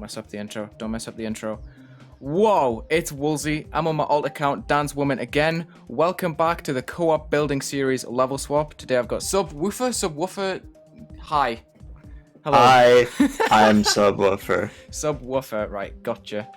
mess up the intro. Don't mess up the intro. Whoa, it's Wulzy. I'm on my alt account, DanZwomeN again. Welcome back to the co-op building series level swap. Today I've got Subwoofer. Hi. Hello. Hi, I'm Subwoofer. Subwoofer, right, gotcha.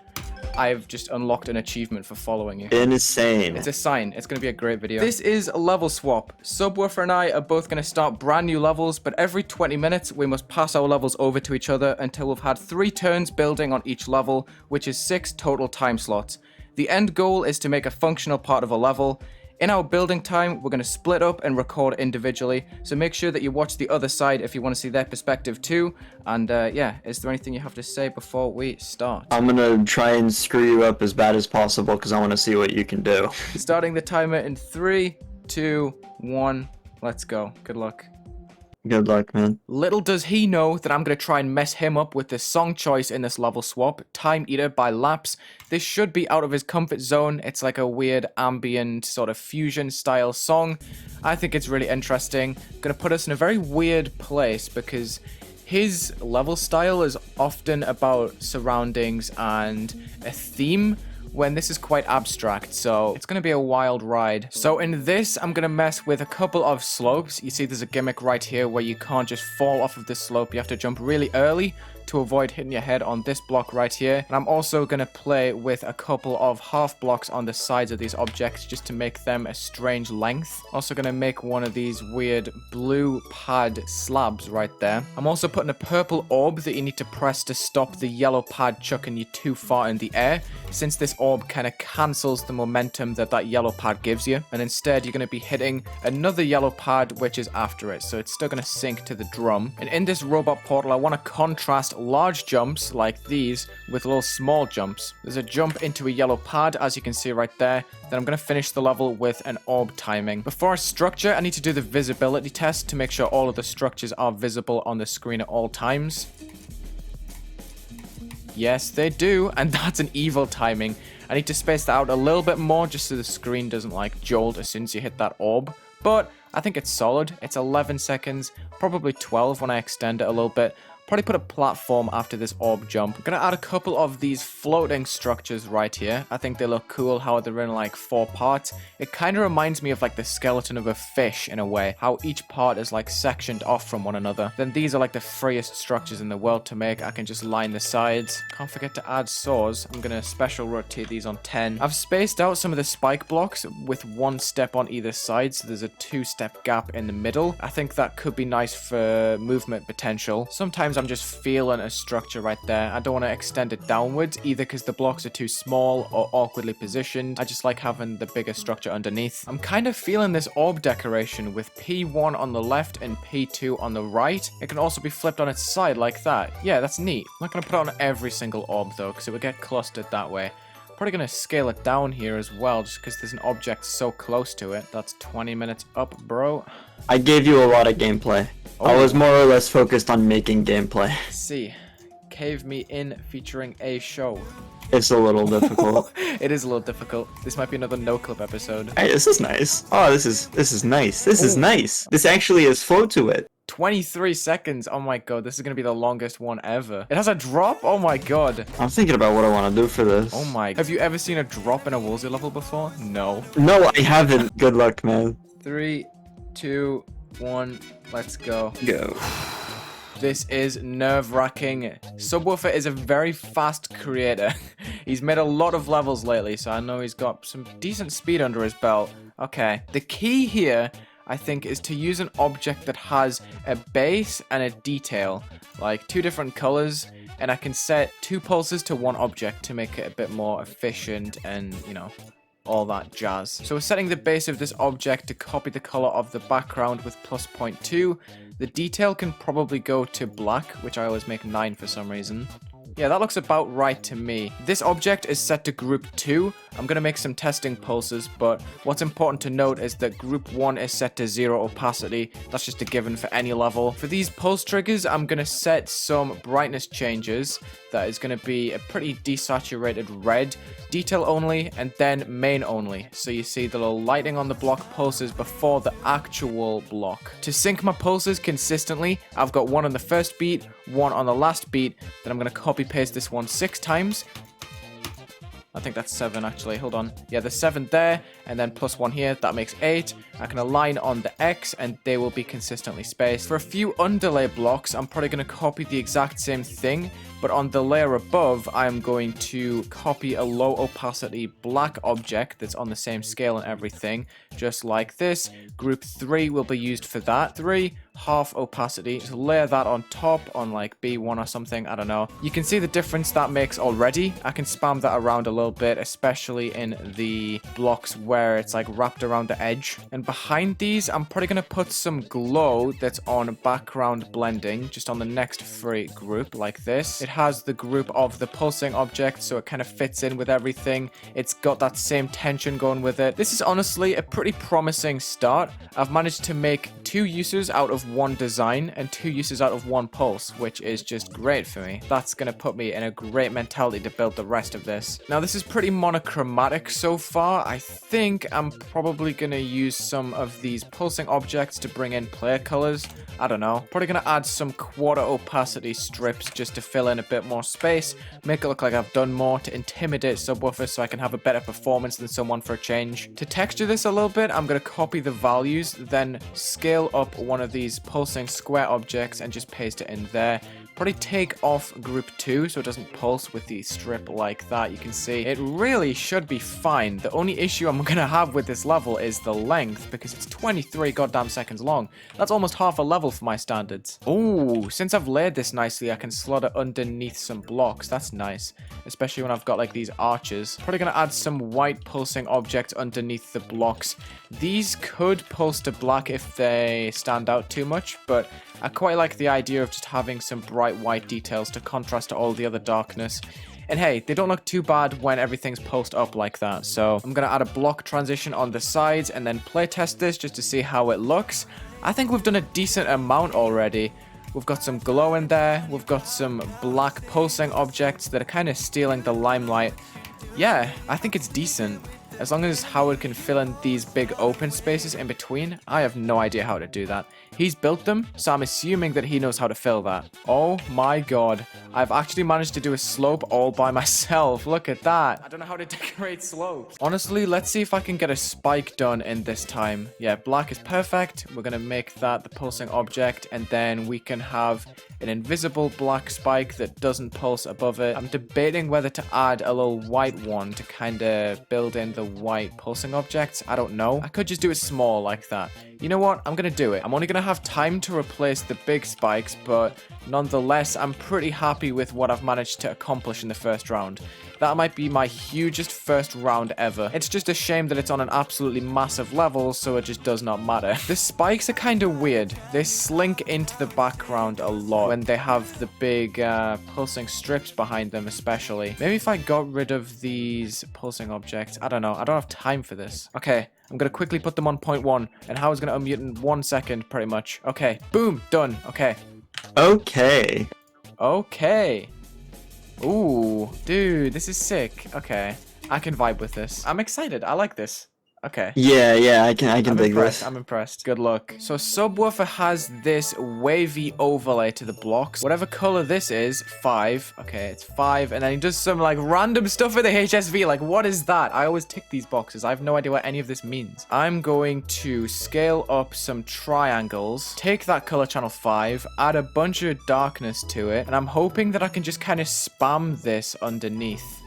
I've just unlocked an achievement for following you. Insane. It's a sign. It's going to be a great video. This is a level swap. Subwoofer and I are both going to start brand new levels, but every 20 minutes we must pass our levels over to each other until we've had 3 turns building on each level, which is 6 total time slots. The end goal is to make a functional part of a level. In our building time, we're going to split up and record individually, so make sure that you watch the other side if you want to see their perspective too. And yeah, is there anything you have to say before we start? I'm gonna try and screw you up as bad as possible because I want to see what you can do. Starting the timer in 3, 2, 1, let's go. Good luck. Good luck, man. Little does he know that I'm going to try and mess him up with the song choice in this level swap, Time Eater by Laps. This should be out of his comfort zone. It's like a weird ambient sort of fusion style song. I think it's really interesting. Going to put us in a very weird place because his level style is often about surroundings and a theme, when this is quite abstract, so it's going to be a wild ride. So in this, I'm going to mess with a couple of slopes. You see there's a gimmick right here where you can't just fall off of this slope. You have to jump really early to avoid hitting your head on this block right here. And I'm also going to play with a couple of half blocks on the sides of these objects just to make them a strange length. Also going to make one of these weird blue pad slabs right there. I'm also putting a purple orb that you need to press to stop the yellow pad chucking you too far in the air, since this orb kind of cancels the momentum that yellow pad gives you. And instead you're going to be hitting another yellow pad which is after it, so it's still going to sync to the drum. And in this robot portal I want to contrast large jumps like these with little small jumps. There's a jump into a yellow pad, as you can see right there. Then I'm going to finish the level with an orb timing. Before I structure, I need to do the visibility test to make sure all of the structures are visible on the screen at all times. Yes, they do, and that's an evil timing. I need to space that out a little bit more just so the screen doesn't like jolt as soon as you hit that orb. But I think it's solid. It's 11 seconds, probably 12 when I extend it a little bit. Probably put a platform after this orb jump. I'm gonna add a couple of these floating structures right here. I think they look cool how they're in like 4 parts. It kind of reminds me of like the skeleton of a fish in a way, how each part is like sectioned off from one another. Then these are like the freest structures in the world to make. I can just line the sides. Can't forget to add saws. I'm gonna special rotate these on 10. I've spaced out some of the spike blocks with 1 step on either side, so there's a 2-step gap in the middle. I think that could be nice for movement potential. Sometimes I'm just feeling a structure right there. I don't want to extend it downwards either because the blocks are too small or awkwardly positioned. I just like having the bigger structure underneath. I'm kind of feeling this orb decoration with P1 on the left and P2 on the right. It can also be flipped on its side like that. Yeah, that's neat. I'm not going to put it on every single orb though because it would get clustered that way. Probably going to scale it down here as well just because there's an object so close to it. That's 20 minutes up, bro. I gave you a lot of gameplay. Oh. I was more or less focused on making gameplay. See, Cave Me In featuring a show. It's a little difficult. It is a little difficult. This might be another no clip episode. Hey, this is nice. Oh, this is nice. This is nice. This actually has flow to it. 23 seconds. Oh my god, this is gonna be the longest one ever. It has a drop? Oh my god. I'm thinking about what I want to do for this. Oh my. Have you ever seen a drop in a Wulzy level before? No. No, I haven't. Good luck, man. 3, 2, 1, let's go. Go. This is nerve-wracking. Subwoofer is a very fast creator. He's made a lot of levels lately, so I know he's got some decent speed under his belt. Okay, the key here, I think, is to use an object that has a base and a detail, like 2 different colors, and I can set 2 pulses to 1 object to make it a bit more efficient and, you know, all that jazz. So we're setting the base of this object to copy the color of the background with +0.2. The detail can probably go to black, which I always make 9 for some reason. Yeah, that looks about right to me. This object is set to group 2. I'm going to make some testing pulses, but what's important to note is that group 1 is set to 0 opacity. That's just a given for any level. For these pulse triggers, I'm going to set some brightness changes. That is going to be a pretty desaturated red, detail only, and then main only. So you see the little lighting on the block pulses before the actual block. To sync my pulses consistently, I've got 1 on the first beat, 1 on the last beat. Then I'm going to copy paste this one 6 times. I think that's 7 actually. Hold on. Yeah, there's 7 there, and then plus 1 here. That makes 8. I can align on the X, and they will be consistently spaced. For a few underlay blocks, I'm probably going to copy the exact same thing, but on the layer above, I'm going to copy a low opacity black object that's on the same scale and everything, just like this. Group 3 will be used for that. 3, half opacity. Just layer that on top on like B1 or something. I don't know. You can see the difference that makes already. I can spam that around a little bit, especially in the blocks where it's like wrapped around the edge. And behind these, I'm probably going to put some glow that's on background blending, just on the next free group like this. It has the group of the pulsing object, so it kind of fits in with everything. It's got that same tension going with it. This is honestly a pretty promising start. I've managed to make 2 uses out of 1 design and 2 uses out of 1 pulse, which is just great for me. That's going to put me in a great mentality to build the rest of this. Now, this is pretty monochromatic so far. I think I'm probably going to use some of these pulsing objects to bring in player colors. I don't know. Probably going to add some quarter opacity strips just to fill in a bit more space, make it look like I've done more to intimidate Subwoofer so I can have a better performance than someone for a change. To texture this a little bit, I'm going to copy the values, then scale up one of these pulsing square objects and just paste it in there. Probably take off group 2 so it doesn't pulse with the strip like that. You can see it really should be fine. The only issue I'm gonna have with this level is the length, because it's 23 goddamn seconds long. That's almost half a level for my standards. Oh, since I've laid this nicely, I can slot it underneath some blocks. That's nice, especially when I've got like these arches. Probably gonna add some white pulsing objects underneath the blocks. These could pulse to black if they stand out too much, but I quite like the idea of just having some bright white details to contrast to all the other darkness. And hey, they don't look too bad when everything's pulsed up like that. So I'm going to add a block transition on the sides and then playtest this just to see how it looks. I think we've done a decent amount already. We've got some glow in there. We've got some black pulsing objects that are kind of stealing the limelight. Yeah, I think it's decent. As long as Howard can fill in these big open spaces in between, I have no idea how to do that. He's built them, so I'm assuming that he knows how to fill that. Oh my god. I've actually managed to do a slope all by myself. Look at that. I don't know how to decorate slopes. Honestly, let's see if I can get a spike done in this time. Yeah, black is perfect. We're going to make that the pulsing object, and then we can have an invisible black spike that doesn't pulse above it. I'm debating whether to add a little white one to kind of build in the white pulsing objects. I don't know. I could just do it small like that. You know what? I'm going to do it. I'm only going to have time to replace the big spikes, but nonetheless, I'm pretty happy with what I've managed to accomplish in the first round. That might be my hugest first round ever. It's just a shame that it's on an absolutely massive level, so it just does not matter. The spikes are kind of weird. They slink into the background a lot when they have the big pulsing strips behind them especially. Maybe if I got rid of these pulsing objects. I don't know. I don't have time for this. Okay. I'm going to quickly put them on 0.1, and Howard's going to unmute in 1 second, pretty much. Okay. Boom. Done. Okay. Okay. Okay. Ooh, dude, this is sick. Okay, I can vibe with this. I'm excited. I like this. Okay. Yeah, I can dig this. I'm impressed. Good luck. So Subwoofer has this wavy overlay to the blocks. Whatever color this is, 5. Okay, it's 5. And then he does some like random stuff with the HSV. Like, what is that? I always tick these boxes. I have no idea what any of this means. I'm going to scale up some triangles, take that color channel 5, add a bunch of darkness to it, and I'm hoping that I can just kind of spam this underneath.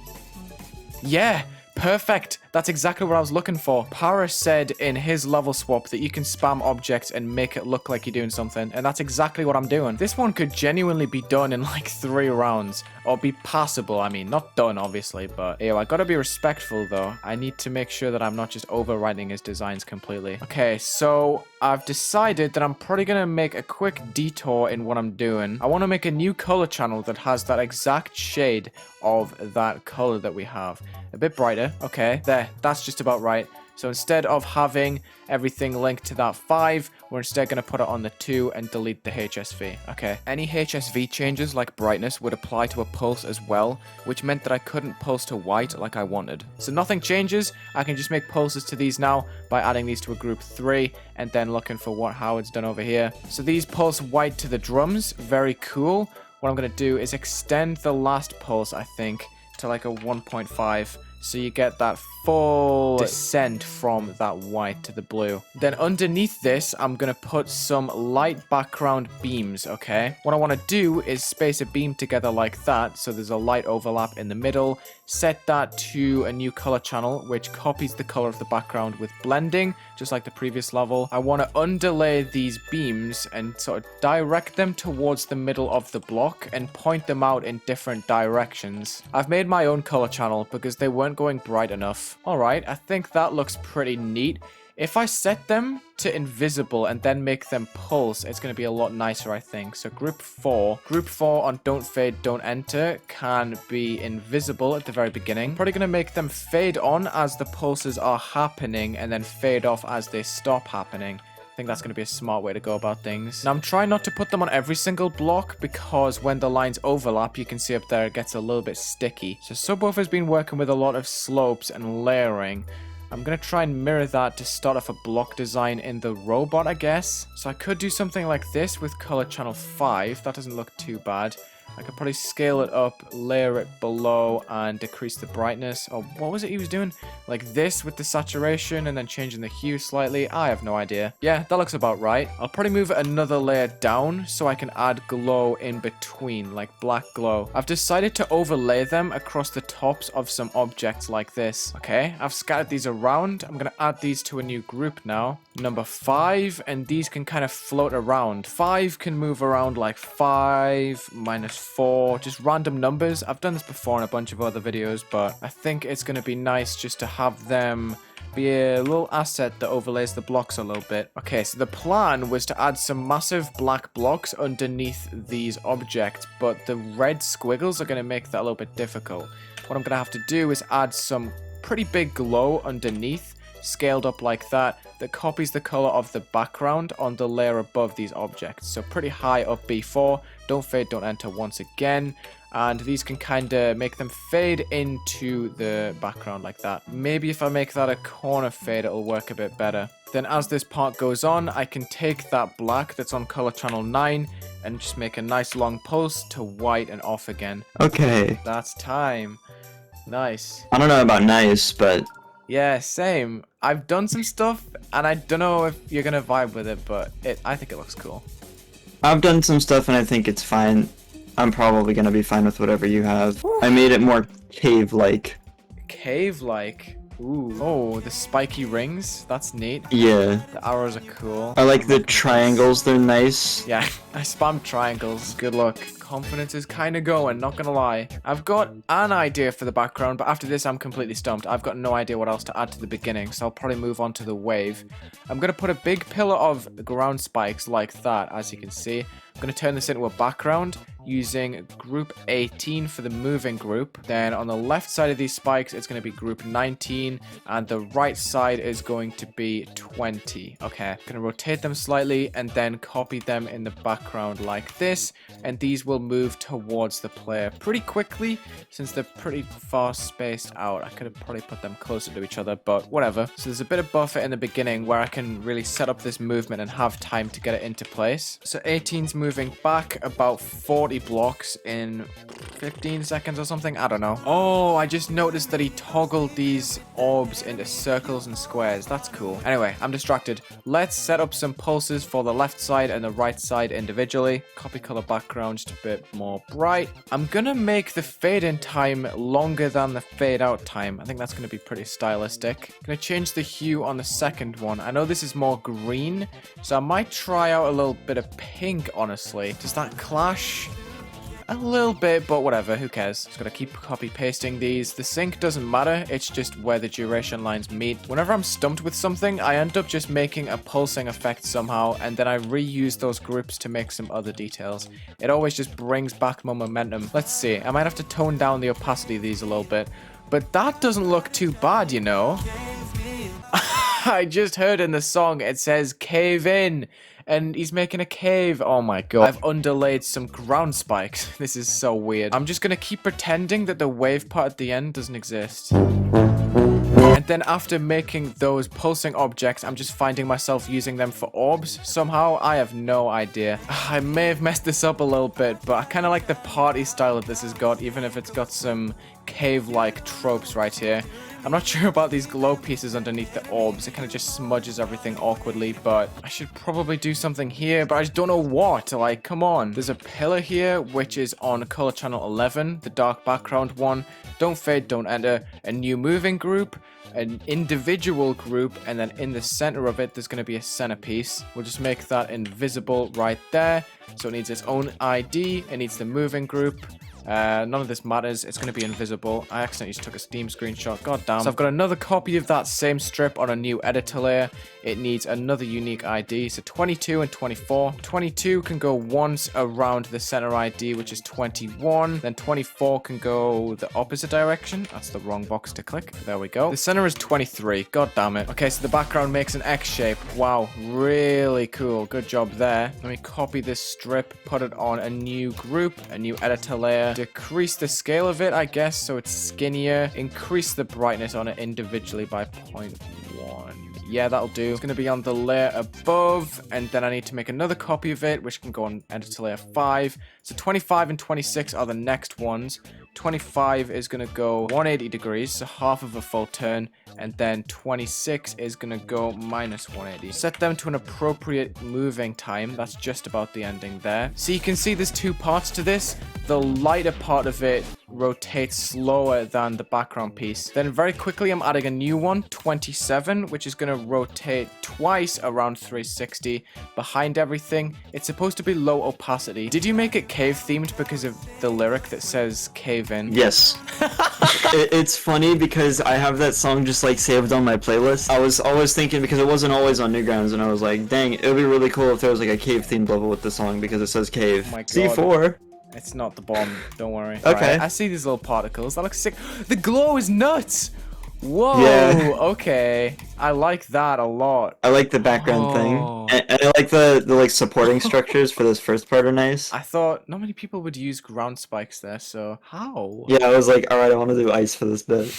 Yeah. Perfect. That's exactly what I was looking for. Paris said in his level swap that you can spam objects and make it look like you're doing something, and that's exactly what I'm doing. This one could genuinely be done in like 3 rounds, or be passable. I mean, not done obviously, but I gotta be respectful though. I need to make sure that I'm not just overwriting his designs completely. Okay, so I've decided that I'm probably gonna make a quick detour in what I'm doing. I want to make a new color channel that has that exact shade of that color that we have. A bit brighter. Okay, there. That's just about right. So instead of having everything linked to that 5, we're instead going to put it on the 2 and delete the HSV. Okay. Any HSV changes like brightness would apply to a pulse as well, which meant that I couldn't pulse to white like I wanted. So nothing changes. I can just make pulses to these now by adding these to a group 3 and then looking for what Howard's done over here. So these pulse white to the drums. Very cool. what I'm going to do is extend the last pulse, I think, to like a 1.5. So you get that full descent from that white to the blue. Then underneath this, I'm going to put some light background beams, okay? What I want to do is space a beam together like that, so there's a light overlap in the middle. Set that to a new color channel, which copies the color of the background with blending, just like the previous level. I want to underlay these beams and sort of direct them towards the middle of the block and point them out in different directions. I've made my own color channel because they weren't going bright enough. Alright, I think that looks pretty neat. If I set them to invisible and then make them pulse, it's going to be a lot nicer, I think. So group 4 on don't fade, don't enter can be invisible at the very beginning. Probably going to make them fade on as the pulses are happening and then fade off as they stop happening. I think that's going to be a smart way to go about things. Now, I'm trying not to put them on every single block because when the lines overlap, you can see up there, it gets a little bit sticky. So Subwoofer's been working with a lot of slopes and layering. I'm going to try and mirror that to start off a block design in the robot, I guess. So I could do something like this with color channel 5. That doesn't look too bad. I could probably scale it up, layer it below, and decrease the brightness. Oh, what was it he was doing? Like this with the saturation and then changing the hue slightly? I have no idea. Yeah, that looks about right. I'll probably move another layer down so I can add glow in between, like black glow. I've decided to overlay them across the tops of some objects like this. Okay, I've scattered these around. I'm going to add these to a new group now. Number 5, and these can kind of float around. 5 can move around like 5 minus 4, just random numbers. I've done this before in a bunch of other videos, but I think it's going to be nice just to have them be a little asset that overlays the blocks a little bit. Okay, so the plan was to add some massive black blocks underneath these objects, but the red squiggles are going to make that a little bit difficult. What I'm going to have to do is add some pretty big glow underneath, scaled up like that copies the color of the background on the layer above these objects. So pretty high up B4, don't fade, don't enter once again, and these can kind of make them fade into the background like that. Maybe if I make that a corner fade, it'll work a bit better. Then as this part goes on, I can take that black that's on color channel 9 and just make a nice long pulse to white and off again. Okay. That's time. Nice. I don't know about nice, but... Yeah, same. I've done some stuff, and I don't know if you're gonna vibe with it, but I think it looks cool. I've done some stuff and I think it's fine. I'm probably gonna be fine with whatever you have. I made it more cave-like. Cave-like? Ooh. Oh, the spiky rings? That's neat. Yeah. The arrows are cool. I like the triangles, they're nice. Yeah, I spam triangles. Good luck. Confidence is kind of going, not gonna lie. I've got an idea for the background, but after this I'm completely stumped. I've got no idea what else to add to the beginning, so I'll probably move on to the wave. I'm gonna put a big pillar of ground spikes like that, as you can see. I'm going to turn this into a background using group 18 for the moving group. Then on the left side of these spikes, it's going to be group 19, and the right side is going to be 20. Okay, I'm going to rotate them slightly and then copy them in the background like this, and these will move towards the player pretty quickly since they're pretty far spaced out. I could have probably put them closer to each other, but whatever. So there's a bit of buffer in the beginning where I can really set up this movement and have time to get it into place. So 18's moving back about 40 blocks in 15 seconds or something. I don't know. Oh, I just noticed that he toggled these orbs into circles and squares. That's cool. Anyway, I'm distracted. Let's set up some pulses for the left side and the right side individually. Copy color background just a bit more bright. I'm gonna make the fade in time longer than the fade out time. I think that's gonna be pretty stylistic. Gonna change the hue on the second one. I know this is more green, so I might try out a little bit of pink, honestly. Does that clash? A little bit, but whatever, who cares? Just gotta keep copy pasting these. The sync doesn't matter, it's just where the duration lines meet. Whenever I'm stumped with something, I end up just making a pulsing effect somehow, and then I reuse those groups to make some other details. It always just brings back my momentum. Let's see, I might have to tone down the opacity of these a little bit, but that doesn't look too bad, you know? I just heard in the song, it says cave in. And he's making a cave. Oh my god. I've underlaid some ground spikes. This is so weird. I'm just gonna keep pretending that the wave part at the end doesn't exist. And then after making those pulsing objects, I'm just finding myself using them for orbs somehow. I have no idea. I may have messed this up a little bit, but I kind of like the party style that this has got, even if it's got some cave-like tropes right here. I'm not sure about these glow pieces underneath the orbs. It kind of just smudges everything awkwardly, but I should probably do something here, but I just don't know what. Like, come on. There's a pillar here, which is on color channel 11, the dark background one. Don't fade, don't enter. A new moving group, an individual group, and then in the center of it, there's going to be a centerpiece. We'll just make that invisible right there. So it needs its own ID. It needs the moving group. None of this matters. It's going to be invisible. I accidentally just took a Steam screenshot. God damn. So I've got another copy of that same strip on a new editor layer. It needs another unique ID. So 22 and 24. 22 can go once around the center ID, which is 21. Then 24 can go the opposite direction. That's the wrong box to click. There we go. The center is 23. God damn it. Okay, so the background makes an X shape. Wow, really cool. Good job there. Let me copy this strip, put it on a new group, a new editor layer. Decrease the scale of it, I guess, so it's skinnier. Increase the brightness on it individually by 0.1. Yeah, that'll do. It's going to be on the layer above, and then I need to make another copy of it, which can go on editor layer 5. So 25 and 26 are the next ones. 25 is going to go 180 degrees, so half of a full turn, and then 26 is going to go minus 180. Set them to an appropriate moving time. That's just about the ending there. So you can see there's two parts to this. The lighter part of it rotates slower than the background piece. Then very quickly I'm adding a new one, 27, which is going to rotate twice around 360 behind everything. It's supposed to be low opacity. Did you make it cave themed because of the lyric that says cave in? Yes. It's funny because I have that song just like saved on my playlist. I was always thinking, because it wasn't always on Newgrounds, and I was like, dang, it would be really cool if there was like a cave themed level with the song because it says cave. Oh my God. C4. It's not the bomb, don't worry. Okay. Right, I see these little particles. That looks sick. The glow is nuts! Whoa, Yeah. Okay. I like that a lot. I like the background thing. And I like the like supporting structures for this first part are nice. I thought not many people would use ground spikes there, so how? Yeah, I was like, alright, I want to do ice for this bit.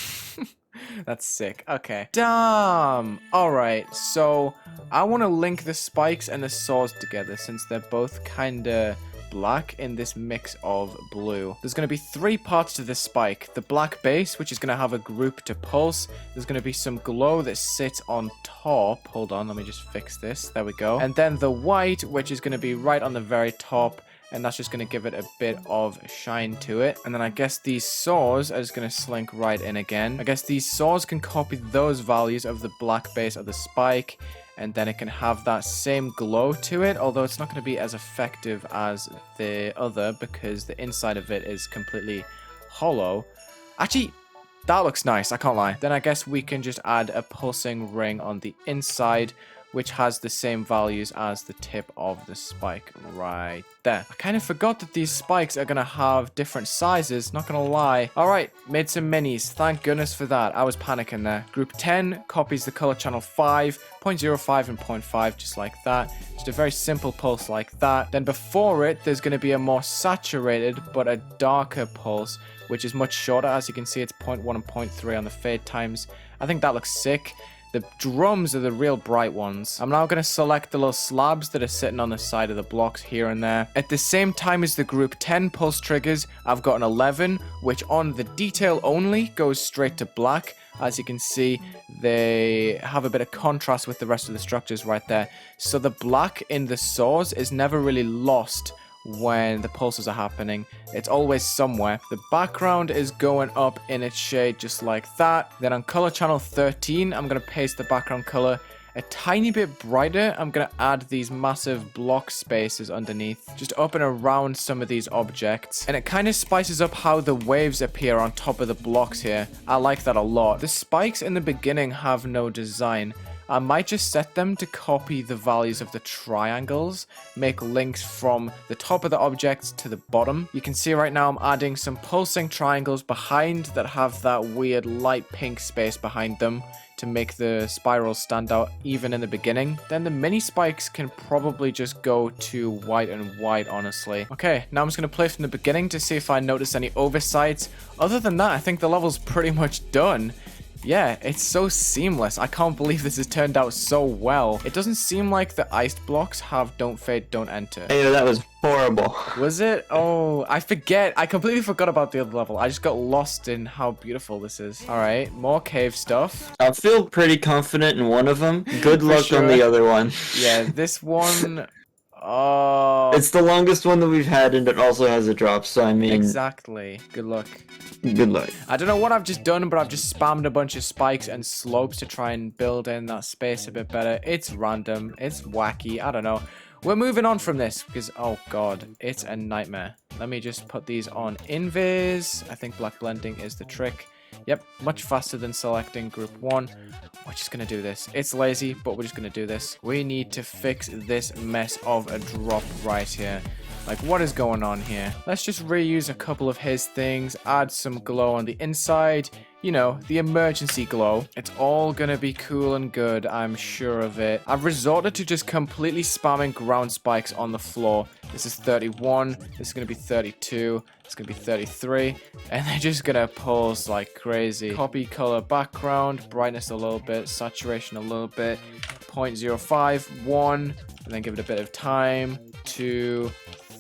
That's sick. Okay. Damn. Alright, so I want to link the spikes and the saws together since they're both kinda black in this mix of blue. There's going to be 3 parts to this spike. The black base, which is going to have a group to pulse. There's going to be some glow that sits on top. Hold on, let me just fix this. There we go. And then the white, which is going to be right on the very top. And that's just going to give it a bit of shine to it. And then I guess these saws are just going to slink right in again. I guess these saws can copy those values of the black base of the spike. And then it can have that same glow to it, although it's not going to be as effective as the other because the inside of it is completely hollow. Actually, that looks nice, I can't lie. Then I guess we can just add a pulsing ring on the inside, which has the same values as the tip of the spike right there. I kind of forgot that these spikes are going to have different sizes, not going to lie. Alright, made some minis. Thank goodness for that. I was panicking there. Group 10 copies the color channel 5, 0.05 and 0.5, just like that. Just a very simple pulse like that. Then before it, there's going to be a more saturated but a darker pulse, which is much shorter. As you can see, it's 0.1 and 0.3 on the fade times. I think that looks sick. The drums are the real bright ones. I'm now going to select the little slabs that are sitting on the side of the blocks here and there. At the same time as the group 10 pulse triggers, I've got an 11, which on the detail only goes straight to black. As you can see, they have a bit of contrast with the rest of the structures right there. So the black in the saws is never really lost when the pulses are happening. It's always somewhere. The background is going up in its shade just like that. Then on color channel 13, I'm going to paste the background color a tiny bit brighter. I'm going to add these massive block spaces underneath, just up and around some of these objects. And it kind of spices up how the waves appear on top of the blocks here. I like that a lot. The spikes in the beginning have no design. I might just set them to copy the values of the triangles, make links from the top of the objects to the bottom. You can see right now I'm adding some pulsing triangles behind that have that weird light pink space behind them to make the spirals stand out even in the beginning. Then the mini spikes can probably just go to white and white, honestly. Okay, now I'm just going to play from the beginning to see if I notice any oversights. Other than that, I think the level's pretty much done. Yeah, it's so seamless. I can't believe this has turned out so well. It doesn't seem like the iced blocks have don't fade, don't enter. Hey, that was horrible. Was it? Oh, I forget. I completely forgot about the other level. I just got lost in how beautiful this is. All right, more cave stuff. I feel pretty confident in one of them. Good luck sure. on the other one. Yeah, this one... Oh... It's the longest one that we've had, and it also has a drop, so I mean... Exactly. Good luck. Good luck. I don't know what I've just done, but I've just spammed a bunch of spikes and slopes to try and build in that space a bit better. It's random. It's wacky. I don't know. We're moving on from this because, oh god, it's a nightmare. Let me just put these on invis. I think black blending is the trick. Yep, much faster than selecting group 1. We're just gonna do this. It's lazy, but we're just gonna do this. We need to fix this mess of a drop right here. Like, what is going on here? Let's just reuse a couple of his things, add some glow on the inside. You know, the emergency glow. It's all gonna be cool and good, I'm sure of it. I've resorted to just completely spamming ground spikes on the floor. This is 31, this is gonna be 32, it's gonna be 33, and they're just gonna pulse like crazy. Copy color background, brightness a little bit, saturation a little bit, 0.05, 1, and then give it a bit of time, 2,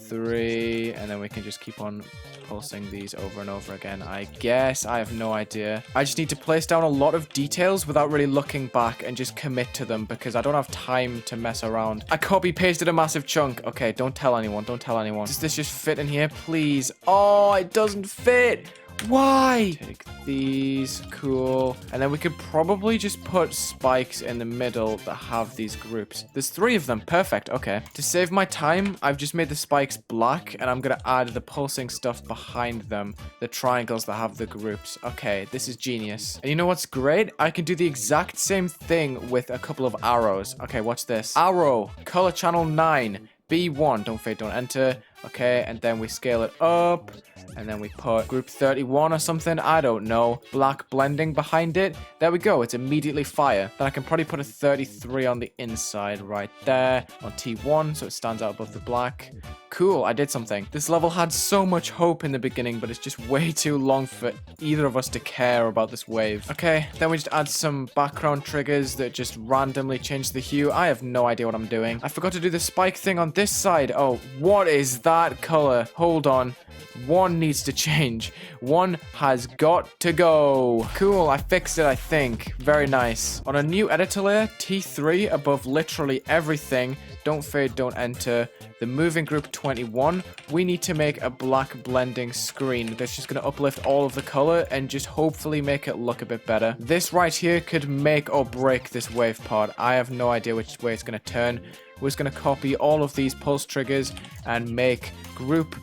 3, and then we can just keep on pulsing these over and over again. I guess. I have no idea. I just need to place down a lot of details without really looking back and just commit to them because I don't have time to mess around. I copy pasted a massive chunk. Okay, don't tell anyone. Don't tell anyone. Does this just fit in here, please? Oh, it doesn't fit. Why? Take these, cool. And then we could probably just put spikes in the middle that have these groups. There's 3 of them, perfect, okay. To save my time, I've just made the spikes black and I'm gonna add the pulsing stuff behind them, the triangles that have the groups. Okay, this is genius. And you know what's great? I can do the exact same thing with a couple of arrows. Okay, watch this. Arrow, color channel 9, B1, don't fade, don't enter. Okay, and then we scale it up. And then we put group 31 or something. I don't know. Black blending behind it. There we go. It's immediately fire. Then I can probably put a 33 on the inside right there on T1 so it stands out above the black. Cool, I did something. This level had so much hope in the beginning, but it's just way too long for either of us to care about this wave. Okay, then we just add some background triggers that just randomly change the hue. I have no idea what I'm doing. I forgot to do the spike thing on this side. Oh, what is that color? Hold on. One needs to change. One has got to go. Cool, I fixed it, I think. Very nice. On a new editor layer, T3 above literally everything. Don't fade, don't enter. The moving group 21, we need to make a black blending screen that's just going to uplift all of the color and just hopefully make it look a bit better. This right here could make or break this wave part. I have no idea which way it's going to turn. We're just going to copy all of these pulse triggers and make group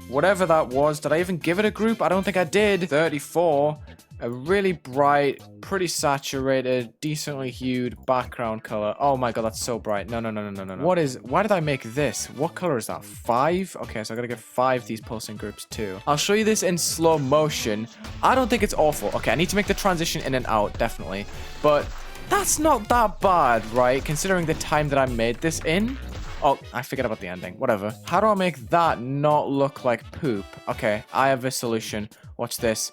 whatever that was. Did I even give it a group? I don't think I did. 34. A really bright, pretty saturated, decently hued background color. Oh my god, that's so bright. No, no, no, no, no, no, no. Why did I make this? What color is that? 5? Okay, so I gotta get 5 these pulsing groups too. I'll show you this in slow motion. I don't think it's awful. Okay, I need to make the transition in and out, definitely. But that's not that bad, right? Considering the time that I made this in. Oh, I forget about the ending. Whatever. How do I make that not look like poop? Okay, I have a solution. Watch this.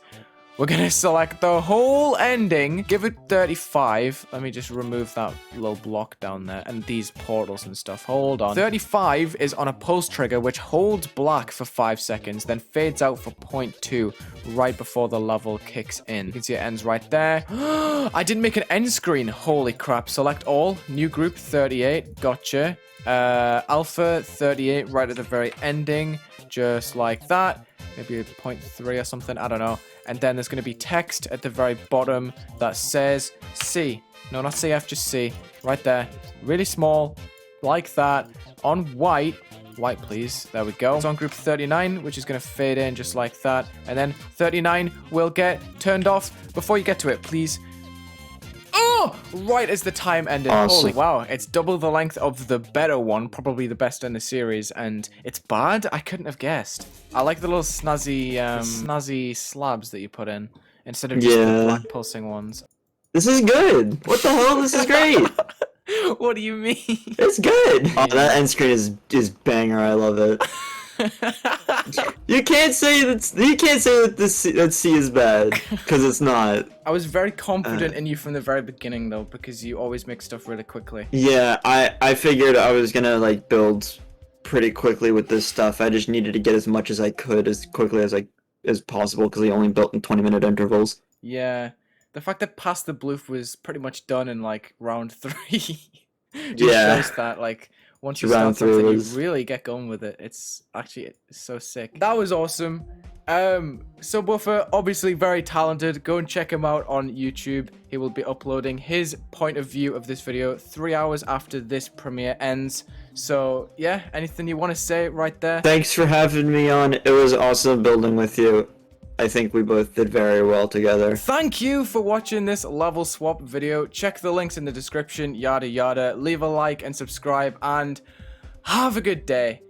We're gonna select the whole ending, give it 35. Let me just remove that little block down there and these portals and stuff. Hold on. 35 is on a pulse trigger which holds black for 5 seconds, then fades out for 0.2 right before the level kicks in. You can see it ends right there. I didn't make an end screen. Holy crap. Select all. New group 38. Gotcha. Alpha 38 right at the very ending. Just like that. Maybe a 0.3 or something. I don't know. And then there's going to be text at the very bottom that says C. No, not CF, just C. Right there. Really small. Like that. On white. White, please. There we go. It's on group 39, which is going to fade in just like that. And then 39 will get turned off before you get to it, please. Oh! Right as the time ended. Awesome. Holy wow. It's double the length of the better one. Probably the best in the series. And it's bad? I couldn't have guessed. I like the little snazzy slabs that you put in. Instead of just the black pulsing ones. This is good. What the hell? This is great. What do you mean? It's good. Oh, that end screen is banger. I love it. You can't say that that C is bad because it's not. I was very confident in you from the very beginning though, because you always make stuff really quickly. Yeah, I figured I was gonna like build pretty quickly with this stuff. I just needed to get as much as I could as quickly as possible because I only built in 20-minute intervals. Yeah, the fact that Past the Bloof was pretty much done in like round 3 just Yeah. shows that like once you start Round 3 something, was. you really get going with it. It's actually so sick. That was awesome. Subwoofer, obviously very talented. Go and check him out on YouTube. He will be uploading his point of view of this video 3 hours after this premiere ends. So yeah, anything you want to say right there? Thanks for having me on. It was awesome building with you. I think we both did very well together. Thank you for watching this level swap video. Check the links in the description, yada yada. Leave a like and subscribe, and have a good day.